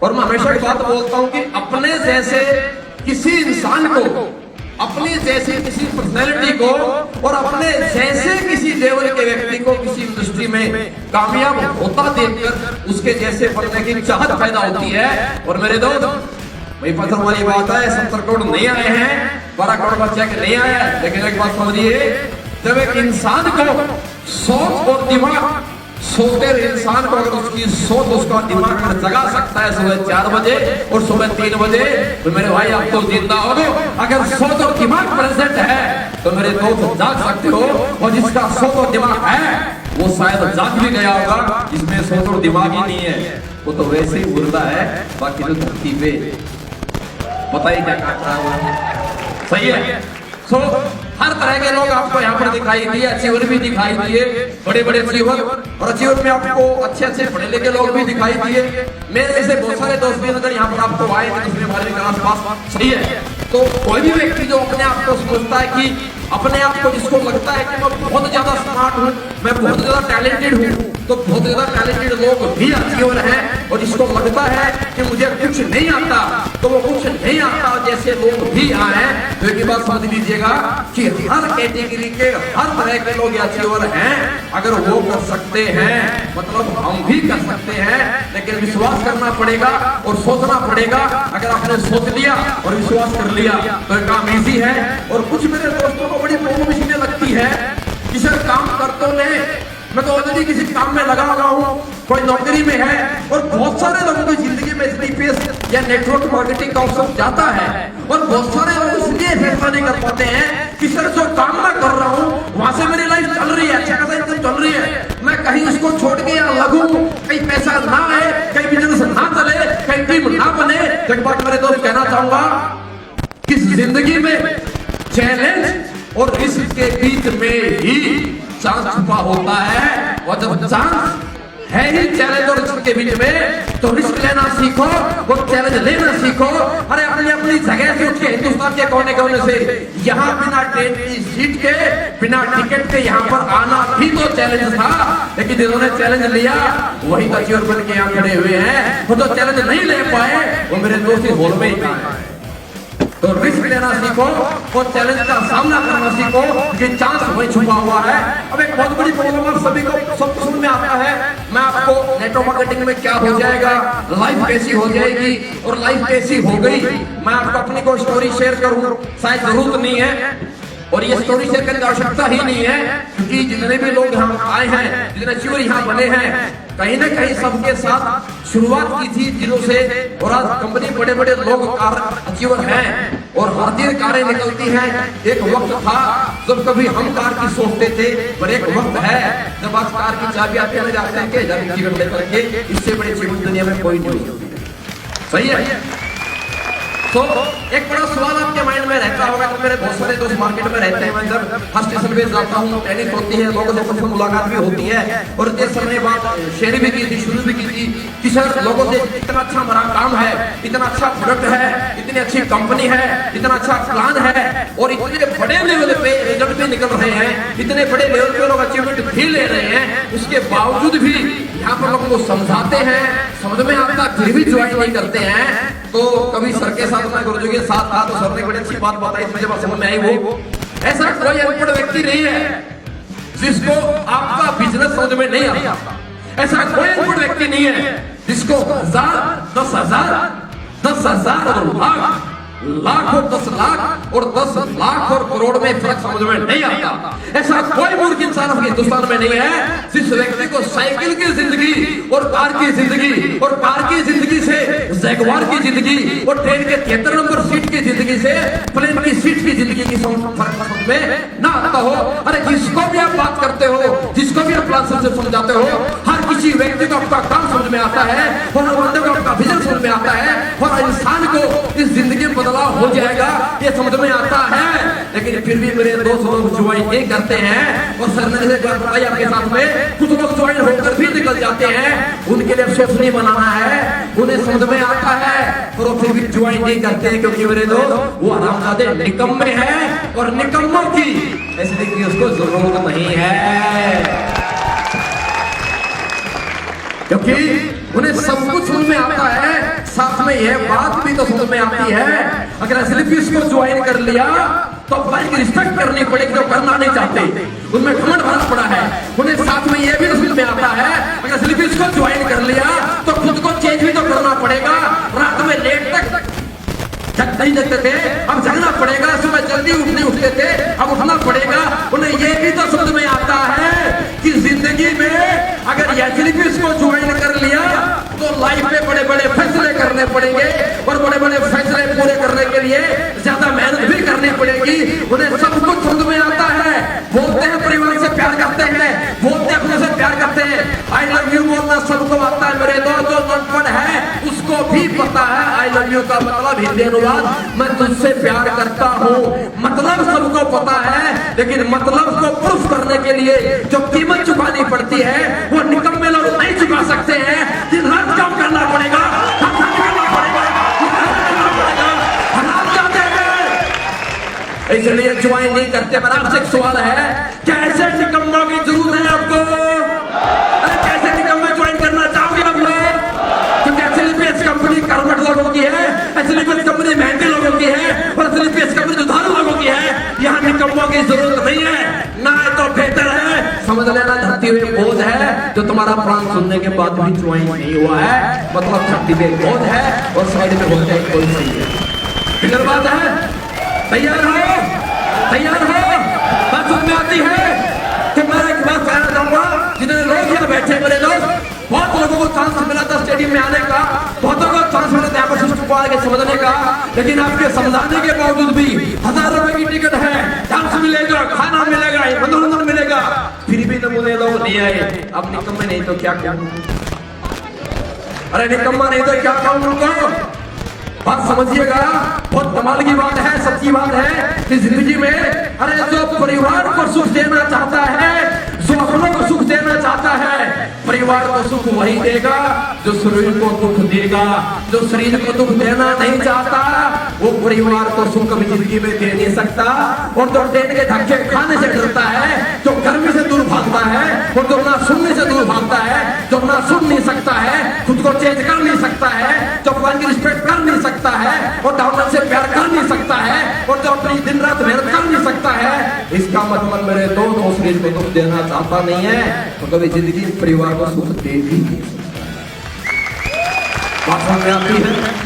और मैं हमेशा एक बात बोलता हूं कि अपने जैसे किसी इंसान को, अपनी जैसी किसी पर्सनैलिटी को और अपने जैसे किसी लेवल के व्यक्ति को किसी इंडस्ट्री में कामयाब होता देखकर उसके जैसे बनने की चाहत पैदा होती है। और मेरे दोस्त, वही पत्थर वाली बात है, 70 करोड़ नहीं आए हैं, 12 करोड़ बच्चे के नहीं आया है, लेकिन एक बात समझिए, जब एक इंसान को सोच और दिमाग, सोते इंसान को अगर उसकी सोच उसका दिमाग में जगा सकता है सुबह 4 बजे और सुबह 3 बजे, तो मेरे भाई आप तो जिंदा हो गए। अगर सोच और दिमाग प्रेजेंट है तो मेरे दोस्त जाग सकते हो, और जिसका सोच और दिमाग है वो शायद जाग भी गया होगा, जिसमें सोच और दिमाग ही नहीं है वो तो वैसे ही मुर्दा है। बाकी तो धरती पे पता ही क्या काट रहा है। सही है। सो हर तरह के लोग आपको यहाँ पर दिखाई दिए, अचीवर भी दिखाई दिए, बड़े बड़े अचीवर, और अचीवर में आपको अच्छे अच्छे पढ़े लिखे लोग भी दिखाई दिए। मेरे जैसे बहुत सारे दोस्त भी अगर यहाँ पर आपको आए थे दूसरे बारे के आसपास, सही है। तो कोई भी व्यक्ति जो अपने आप को समझता है कि अपने आप को, जिसको लगता है कि मैं बहुत ज्यादा स्मार्ट हूँ, मैं बहुत ज्यादा टैलेंटेड हूँ, तो बहुत ज्यादा टैलेंटेड लोग भी अचीवर हैं। और जिसको लगता है कि मुझे कुछ नहीं आता, तो वो कुछ नहीं आता जैसे लोग भी आए। तो एक बात समझ लीजिएगा कि हर कैटेगरी के हर तरह के लोग अचीवर हैं। अगर वो कर सकते हैं मतलब हम भी कर सकते हैं, लेकिन विश्वास करना पड़ेगा और सोचना पड़ेगा। अगर आपने सोच लिया और विश्वास कर लिया तो काम इजी है। और कुछ मेरे दोस्तों को बड़ी प्रॉब्लम इसलिए लगती है कि सर काम कर तो ले, मैं तो ऑलरेडी किसी काम में लगा हुआ हूँ, कोई नौकरी में है, और बहुत सारे लोगों की जिंदगी में जीपीएस या नेटवर्क मार्केटिंग का अवसर जाता है, और बहुत सारे लोग इसलिए फैसला नहीं कर पाते हैं कि सर जो काम मैं कर रहा हूँ वहां से मेरी लाइफ चल रही है, अच्छा खासा इनकम चल रही है, मैं कहीं उसको छोड़ के या लगूं, कहीं पैसा ना आए, कहीं बिजनेस ना चले, कहीं टीम ना बने। एक बात मेरे दोस्त कहना चाहूंगा कि जिंदगी में चैलेंज और रिस्क के बीच में ही चांस छुपा होता है। और जब चांस है ही चैलेंज और रिस्क के बीच में, तो रिस्क लेना सीखो, वो चैलेंज लेना सीखो। अरे अपनी अपनी जगह से उठ के हिंदुस्तान के कोने कोने से यहाँ बिना ट्रेन की सीट के, बिना टिकट के यहाँ पर आना भी तो चैलेंज था। लेकिन जिन्होंने चैलेंज लिया वही तो अचीवर बन के यहाँ खड़े हुए हैं। वो तो चैलेंज नहीं ले पाए, वो मेरे दोस्त इस हॉल में ही है। तो रिस्क लेना सीखो और चैलेंज का सामना करना सीखो, कि चांस वही छुपा हुआ है। अब एक बहुत बड़ी प्रॉब्लम आप सभी को सब समझ में आता है, मैं आपको नेटवर्क मार्केटिंग में क्या हो जाएगा, लाइफ कैसी हो जाएगी और लाइफ कैसी हो गई, मैं आपको अपनी कोई स्टोरी शेयर करूं, शायद जरूरत नहीं है, और ये स्टोरी शेयर करने की आवश्यकता ही नहीं है, क्योंकि जितने भी लोग यहाँ आए हैं, जितने अचीवर यहाँ बने हैं, कहीं ना कहीं सबके साथ शुरुआत की थी दिनों से, और आज कंपनी बड़े बड़े लोग अचीवर हैं और हर दिन कारें निकलती हैं। एक वक्त था जब कभी हम कार की सोचते थे, पर एक वक्त है जब आज कार की चाबी आते हैं जाते हैं के जीवन लेकर के, इससे बड़े जीवन दुनिया में कोई नहीं होती। सही है। तो एक बड़ा सवाल आपके माइंड में रहता होगा, तो मेरे बहुत सारे दोस्त मार्केट में रहते हैं, मैं जब हर स्टेशन पे जाता हूँ, ट्रेनिंग होती है, लोगों से सबसे मुलाकात भी होती है, और इस समय बात शेयर भी की थी, शुरू भी की थी कि सर लोगों से इतना अच्छा हमारा काम है, इतना अच्छा प्रोडक्ट है, इतनी अच्छी कंपनी है, इतना अच्छा प्लान है, और इतने बड़े लेवल पे रिजल्ट भी निकल रहे हैं, इतने बड़े लेवल पे लोग अचीवमेंट भी ले रहे हैं, उसके बावजूद भी यहाँ पर लोगों को समझाते हैं, समझ में आता फिर भी ज्वाइन नहीं करते हैं। तो कभी सर के साथ मैं गुरुजी के साथ था, तो सर ने बड़ी अच्छी बात बताई, मुझे बात समझ में आई, वो ऐसा कोई अनपढ़ व्यक्ति नहीं है जिसको आपका बिजनेस समझ में नहीं आता, ऐसा कोई अनपढ़ व्यक्ति नहीं है जिसको 1000, 10,000 और लाख, लाख और 10 लाख और 10 लाख और करोड़ में फर्क समझ में नहीं आता। ऐसा कोई मूर्ख इंसान हिंदुस्तान में नहीं है जिस व्यक्ति को साइकिल की जिंदगी और कार की जिंदगी, और कार की जिंदगी से जैगवार की जिंदगी, और ट्रेन के 73 नंबर सीट की जिंदगी से प्लेन की सीट की जिंदगी की फर्क समझ में ना आता हो। अरे जिसको भी आप बात करते हो, जिसको भी आप प्लान से समझाते हो, हर किसी व्यक्ति को आपका काम समझ में आता है, और हर बंदे को आपका विजन समझ में आता है, और इंसान को इस जिंदगी में बदलाव हो जाएगा ये समझ में आता है। लेकिन फिर भी मेरे दोस्त लोग ज्वाइन नहीं करते हैं, और सर ने जैसे बताया आपके साथ में, कुछ लोग ज्वाइन होकर भी निकल जाते हैं, उनके लिए अफसोस नहीं बनाना है, उन्हें समझ में आता है, और वो फिर भी ज्वाइन नहीं करते हैं, क्योंकि मेरे दोस्त वो हरामजादे निकम्मे हैं, और निकम्मों की ऐसे की उसको जरूरत नहीं है, क्योंकि उन्हें सब कुछ समझ में आता है। साथ में यह बात भी तो समझ में आती है, अगर एसएलपीएस को ज्वाइन कर लिया तो भाई की रिस्पेक्ट करनी पड़ेगी, जो करना नहीं चाहते उनमें घमंड भरा पड़ा है। उन्हें साथ में यह भी तो समझ में आता है, अगर एसएलपीएस को ज्वाइन कर लिया तो खुद को चेंज भी तो करना पड़ेगा। रात में लेट तक जग नहीं जगते थे, अब जगना पड़ेगा। सुबह जल्दी उठते थे, अब उठना पड़ेगा। उन्हें यह भी तो समझ में आता है कि जिंदगी में अगर एसएलपीएस को ज्वाइन कर लिया तो लाइफ में बड़े बड़े फैसले करने पड़ेंगे, और बड़े बड़े फैसले पूरे करने के लिए ज्यादा मेहनत भी करनी पड़ेगी। उन्हें सब कुछ समझ में आता है। बोलते हैं परिवार से प्यार करते हैं, बोलते हैं अपने से प्यार करते हैं। आई लव यू बोलना सबको आता है मेरे दोस्त, जो अनपढ़ है उसको भी पता है आई लव यू का मतलब हिंदी अनुवाद मैं तुझसे प्यार करता हूँ। मतलब सबको पता है, लेकिन मतलब को प्रूफ करने के लिए जो कीमत चुकानी पड़ती है वो निकम्मे लोग नहीं चुका सकते हैं। दिन रात काम करना पड़ेगा, इसलिए ज्वाइन नहीं करते। पर आपसे एक सवाल है, कैसे निकम्मों की जरूरत है आपको? कैसे निकम्मे ज्वाइन करना चाहोगे आप लोग? क्योंकि एसएलपीएस कंपनी कर्मठ लोगों की है, एसएलपीएस कंपनी मेहनती लोगों की है, और एसएलपीएस कंपनी जुझारू लोगों की है। यहाँ निकम्मों की जरूरत नहीं है। ना तो बेहतर है समझ लेना धरती हुई बोझ है, जो तुम्हारा प्राण सुनने के बाद भी ज्वाइन नहीं हुआ है, मतलब धरती हुई बोझ है और साइड में बोलते हैं कोई सही है। क्लियर बात है? तैयार हो? तैयार हो? बात समझ में आती है कि मैं एक बात कहना चाहूंगा, जितने लोग यहाँ बैठे मेरे दोस्त, बहुत लोगों को चांस मिला था स्टेडियम में आने का, बहुतों को चांस मिला था यहाँ पर सिस्टम को आगे समझने का, लेकिन आपके समझाने के बावजूद भी 1000 रुपए की टिकट है, चांस मिलेगा, खाना मिलेगा, मनोरंजन मिलेगा, फिर भी नमूने लोग नहीं आए। अब निकम्मे नहीं तो क्या कहूं? अरे निकम्मा नहीं तो क्या कहूं उनको? बात समझिएगा, बहुत कमाल की बात है, सच्ची बात है कि जिंदगी में अरे जो परिवार को सुख देना चाहता है, जो अपनों को सुख देना चाहता है, परिवार को सुख वही देगा जो शरीर को दुख देगा। जो शरीर को दुख देना नहीं चाहता वो परिवार को सुख कभी जिंदगी में दे नहीं सकता। और जो पेट के धक्के खाने से डरता है, जो गर्मी से दूर भागता है, और जो ना सुनने से दूर भागता है, जो ना सुन नहीं सकता है, खुद को चेंज कर नहीं सकता है, जो भगवान की रिस्पेक्ट कर नहीं सकता है, और डॉक्टर से प्यार कर नहीं सकता है, और जो अपनी दिन रात मेहनत कर नहीं सकता है, इसका मतलब मेरे दोस्तों शरीर को दुख देना चाहता नहीं है तो कभी जिंदगी परिवार को सुख दे भी नहीं सकता। बात समझ में आती है?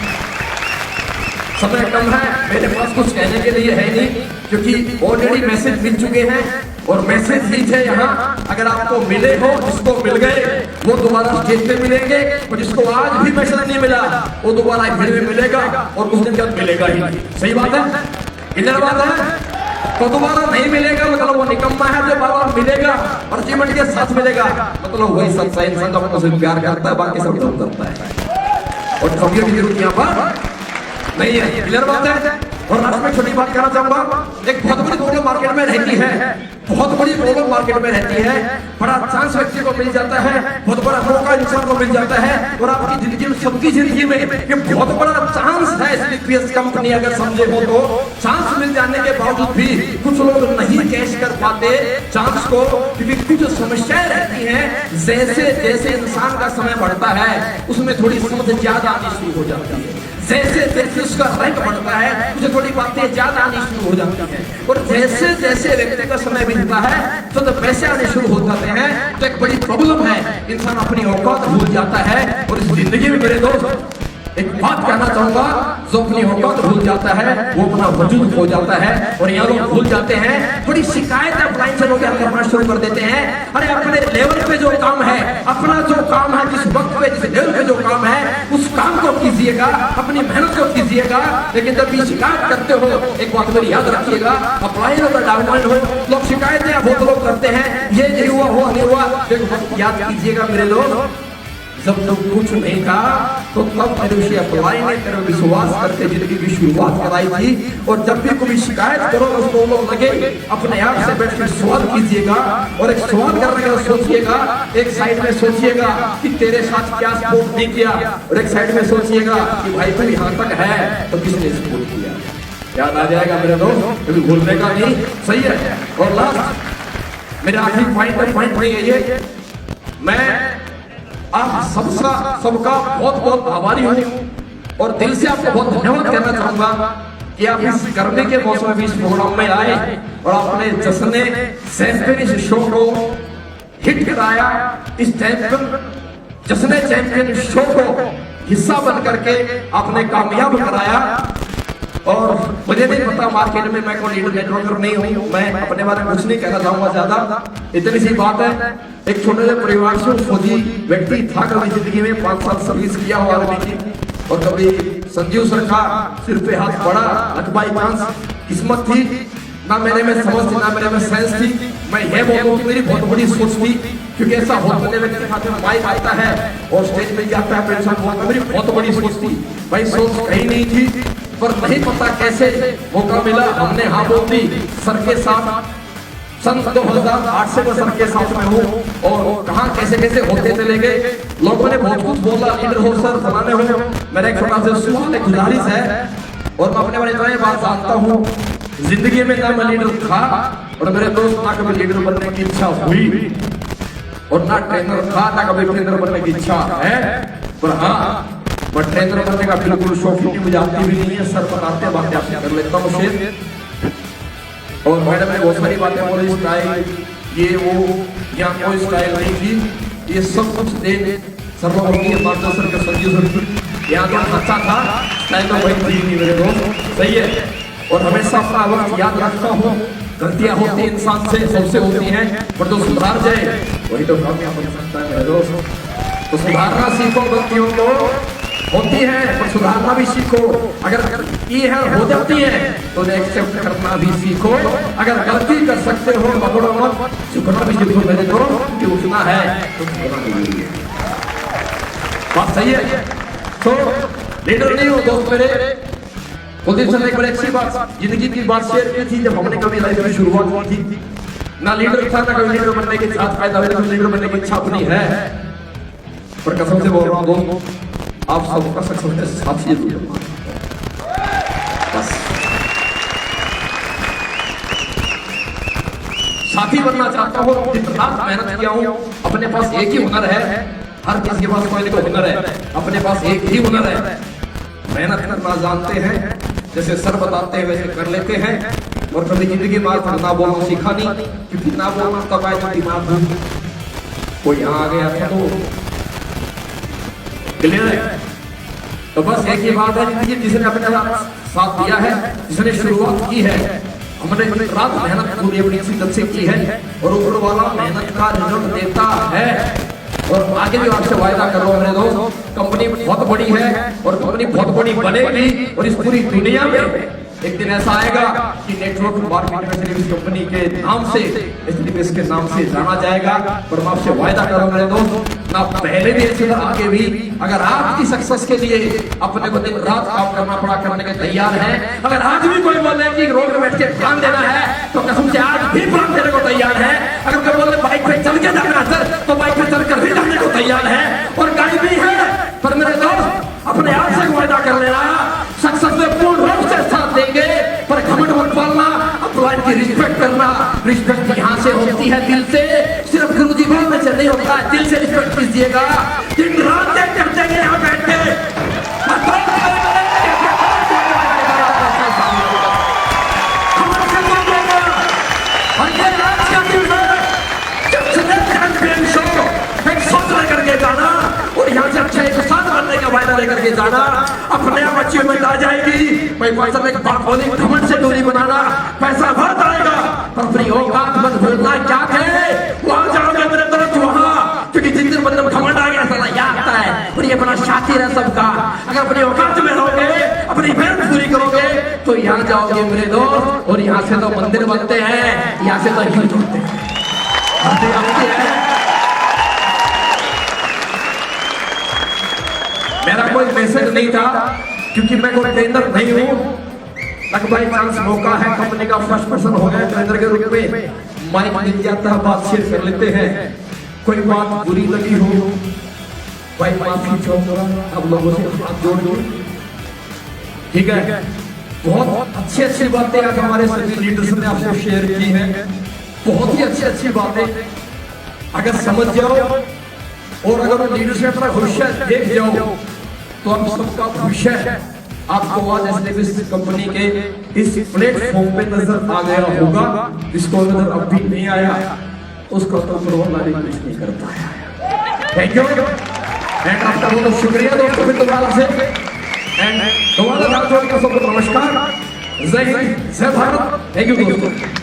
समय कम है, मेरे पास कुछ कहने के लिए है नहीं, क्योंकि ऑलरेडी मैसेज मिल चुके हैं और मैसेज ही थे यहाँ। अगर आपको मिले हो, जिसको मिल गए वो दोबारा स्टेज पे मिलेंगे, और जिसको आज भी मैसेज नहीं मिला वो दोबारा भीड़ में मिलेगा और कुछ दिन बाद मिलेगा ही। सही बात है? इधर बात है तो दोबारा नहीं मिलेगा मतलब वो निकम्मा है। जो बार बार मिलेगा और जीवन के साथ मिलेगा मतलब वही सच्चा इंसान जो अपने से प्यार करता है, बाकी सब काम करता है। और ठगियों की जरूरत यहाँ पर नहीं है। क्लियर बात है? और लास्ट में छोटी बात कहना चाहूंगा, एक बहुत बड़ी प्रॉब्लम मार्केट में रहती है, बहुत बड़ी प्रॉब्लम मार्केट में रहती है। बड़ा चांस व्यक्ति को मिल जाता है, बहुत बड़ा मौका इंसान को मिल जाता है, और आपकी जिंदगी में, सबकी जिंदगी में ये बहुत बड़ा चांस है। एसएलपीएस कंपनी अगर समझे हो तो चांस मिल जाने के बावजूद भी कुछ लोग नहीं कैश कर पाते चांस को, क्योंकि कुछ समस्याएं रहती हैं। जैसे जैसे इंसान का समय बढ़ता है उसमें थोड़ी समझ ज्यादा आनी शुरू हो जाती है, जैसे जैसे उसका रैंक बढ़ता है उसे थोड़ी बातें ज्यादा आनी शुरू हो जाती है, और जैसे जैसे व्यक्ति का समय बीतता है तो पैसे आने शुरू हो जाते हैं। तो एक बड़ी प्रॉब्लम है, इंसान अपनी औकात भूल जाता है। और इस जिंदगी में मेरे दोस्त एक बात कहना चाहूंगा, जो अपनी औकात भूल जाता है वो अपना वजूद खो जाता है। और यहाँ लोग भूल जाते हैं, थोड़ी शिकायत अपलाइन से लोग करना शुरू कर देते हैं। अरे अपने लेवल पे जो काम है, अपना जो काम है, जिस वक्त पे जिस लेवल पे जो काम है उस काम को कीजिएगा, अपनी मेहनत को कीजिएगा। लेकिन जब भी शिकायत करते हो एक बात मेरी याद रखिएगा, अपलाइन हो डाउनलाइन हो, लोग शिकायतें बहुत लोग करते हैं, ये नहीं हुआ वो नहीं हुआ। एक बात याद कीजिएगा मेरे लोग, जब तक कुछ नहीं था तो तब मेरे अपलाइन ने तेरे विश्वास करके जिंदगी की शुरुआत कराई थी। और जब भी कोई शिकायत करो उसको लोग लगे, अपने आप से बैठ कर सवाल कीजिएगा, और एक सवाल करने के बाद सोचिएगा, एक साइड में सोचिएगा कि तेरे साथ क्या सपोर्ट नहीं किया, और एक साइड में सोचिएगा कि भाई तू यहाँ तक है तो किसने सपोर्ट किया। याद आ जाएगा मेरे दोस्त, कभी भूलने का नहीं। सही है? और लास्ट मेरा आखिरी पॉइंट ये, मैं आप सबका बहुत बहुत आभारी हूँ और दिल से आपको बहुत धन्यवाद करना चाहूंगा कि आप इस गर्मी के मौसम में इस प्रोग्राम में आए और आपने जश्न चैंपियन शो को हिट कराया। इस जश्न चैंपियन शो को हिस्सा बन करके आपने कामयाब कराया। और मुझे नहीं पता मार्केट में मैं कोई लीडर नेटवर्कर नहीं हूँ, मैं अपने बारे में कुछ नहीं कहना चाहूंगा ज्यादा। इतनी सी बात है, एक छोटे से परिवार से फौजी व्यक्ति था, कभी जिंदगी में 5 साल सर्विस किया हुआ आर्मी की, और कभी संजीव सर का सिर पे हाथ पड़ा, लकबाई चांस किस्मत थी, ना मेरे में समझ थी ना मेरे में सेंस थी। मैं ये बोलूं कि मेरी बहुत बड़ी सोच थी, क्योंकि ऐसा होने व्यक्ति के हाथ में माइक आता है और स्टेज पे जाता है पेंशन बोलता, मेरी बहुत बड़ी सोच थी भाई, सोच कहीं नहीं थी, पर नहीं पता कैसे मौका मिला, हमने हाँ बोल दी सर के साथ। सन 2008 से मैं सर के साथ में हूँ और कहाँ कैसे कैसे होते चले गए। लोगों ने बहुत कुछ बोला, लीडर हो सर फलाने हो। मेरा एक छोटा सा सवाल है, गुजारिश है, और मैं अपने बारे में बात जानता हूँ, जिंदगी में ना मैं लीडर था और मेरे दोस्त ना कभी लीडर बनने की इच्छा हुई, और ना ट्रेनर था ना कभी ट्रेनर बनने की इच्छा है। पर हाँ, मैं ट्रेनर बनने का बिल्कुल शौक ही मुझे आती भी नहीं है। सर बताते बातें आपसे कर लेता हूँ शेर, और मैडम ने बहुत सारी बातें बोली, स्टाइल ये वो, यहाँ कोई स्टाइल नहीं थी, ये सब कुछ देन सर्वभौमी माता सर का संजीव सर, यहाँ तो अच्छा था, स्टाइल तो वही थी नहीं मेरे दोस्त, सही है। और हमेशा अपना वक्त याद रखता हूँ, गलतियाँ होती इंसान से सबसे होती हैं, पर जो सुधार जाए वही तो कामयाब बन सकता है मेरे दोस्त। तो सुधारना सीखो, गलतियों को होती है पर सुधारना भी सीखो। अगर ये है हो जाती है तो एक्सेप्ट करना भी सीखो। अगर गलती कर सकते हो पकड़ो मत, झुकना भी सीखो मेरे को, कि उठना है तो झुकना भी है। बात सही है। तो लीडर नहीं हो दोस्त मेरे, कुलदीप सर ने एक बड़ी अच्छी बात जिंदगी की बात शेयर की थी, जब हमने कभी लाइफ में शुरुआत की थी, ना लीडर था ना कभी लीडर बनने के साथ पैदा हुए, लीडर बनने की इच्छा अपनी है, पर कसम से बोल रहा हूँ दोस्त, आप सबका सक्सेस के साथी बस साथी बनना चाहता हूँ। जितना मेहनत किया हूँ, अपने पास एक ही हुनर है, हर किसी के पास कोई ना कोई हुनर है, अपने पास एक ही हुनर है, मेहनत करना जानते हैं, जैसे सर बताते हैं वैसे कर लेते हैं। और कभी जिंदगी में ना बोलना सीखा नहीं, क्योंकि ना बोलना तब आए जब दिमाग हो। कोई यहाँ आ गया था तो क्लियर है। तो बस एक ही बात है, जिसने अपने साथ दिया है, जिसने शुरुआत की है, हमने रात मेहनत पूरी अपनी शिद्दत से की है, और ऊपर वाला मेहनत का रिजल्ट देता है। और आगे भी आपसे वायदा कर रहा हूँ मेरे दोस्त, कंपनी बहुत बड़ी है और कंपनी बहुत बड़ी बनेगी, और इस पूरी दुनिया में एक दिन ऐसा आएगा कि नेटवर्क मार्केट में सिर्फ इस कंपनी के नाम से, एसटीपीएस के नाम से जाना जाएगा। पर मैं आपसे वायदा कर रहा हूं मेरे दोस्त, ना पहले भी ऐसे आगे भी, अगर आपकी सक्सेस के लिए अपने को दिन रात काम करना पड़ा, करने के तैयार है। अगर आज भी कोई बोले कि रोड में बैठ के ध्यान देना है, तो कसम से आज भी ध्यान देने को तैयार है। अगर कोई बोले बाइक पे चल के जाना सर, तो बाइक पे चलकर भी जाने को तैयार है, और गाड़ी भी है। पर मेरे दोस्त अपने आप से वायदा कर लेना, सक्सेस में पूर्ण रूप से साथ देंगे, पर घमंड मत पालना, अपलाइन की रिस्पेक्ट करना। रिस्पेक्ट यहाँ से होती है दिल से, सिर्फ गुरुजी बोलने से नहीं होता है, दिल से रिस्पेक्ट कीजिएगा। दिन रात करते हैं यहाँ बैठ के, लेकर के जाना, अपने आप अचीवमेंट आ जाएगी। भाई पैसा में घमंड से दूरी बनाना, पैसा बहुत आएगा, पर अपनी औकात मत भूलना। क्या कहे वहां जाओगे मेरे दोस्त, वहां, क्योंकि जिस दिन मतलब घमंड आ गया साला याद आता है, और ये बड़ा शातिर है सबका। अगर अपनी औकात में रहोगे, अपनी मेहनत पूरी करोगे, तो यहाँ जाओगे मेरे दोस्त, और यहाँ से तो मंदिर बनते हैं, यहाँ से तो हिल जुड़ते हैं। मेरा कोई मैसेज नहीं था, क्योंकि मैं कोई ट्रेनर नहीं हूँ। बाई चांस मौका है, कंपनी का फर्स्ट पर्सन हो गया ट्रेनर के रूप में, माइक मिल जाता है, बात शेयर कर लेते हैं। कोई बात बुरी लगी हो भाई माफी चाहूंगा आप लोगों से, हाथ जोड़ दो, ठीक है। बहुत अच्छी अच्छी बातें आज हमारे सभी लीडर्स ने आपसे शेयर की हैं, बहुत ही अच्छी अच्छी बातें। अगर समझ जाओ और अगर लीडरशिप अपना भविष्य देख जाओ, तो आप सबका विषय आपको आज एसटीवी कंपनी के इस प्लेटफॉर्म पे नजर आ गया होगा। जिसको नजर अब भी नहीं आया उसका तो लाने कुछ नहीं कर पाया। थैंक यू एंड आपका बहुत शुक्रिया दोस्तों फिर दोबारा से एंड दोबारा सबको नमस्कार, जय हिंद, जय भारत। थैंक यू दोस्तों।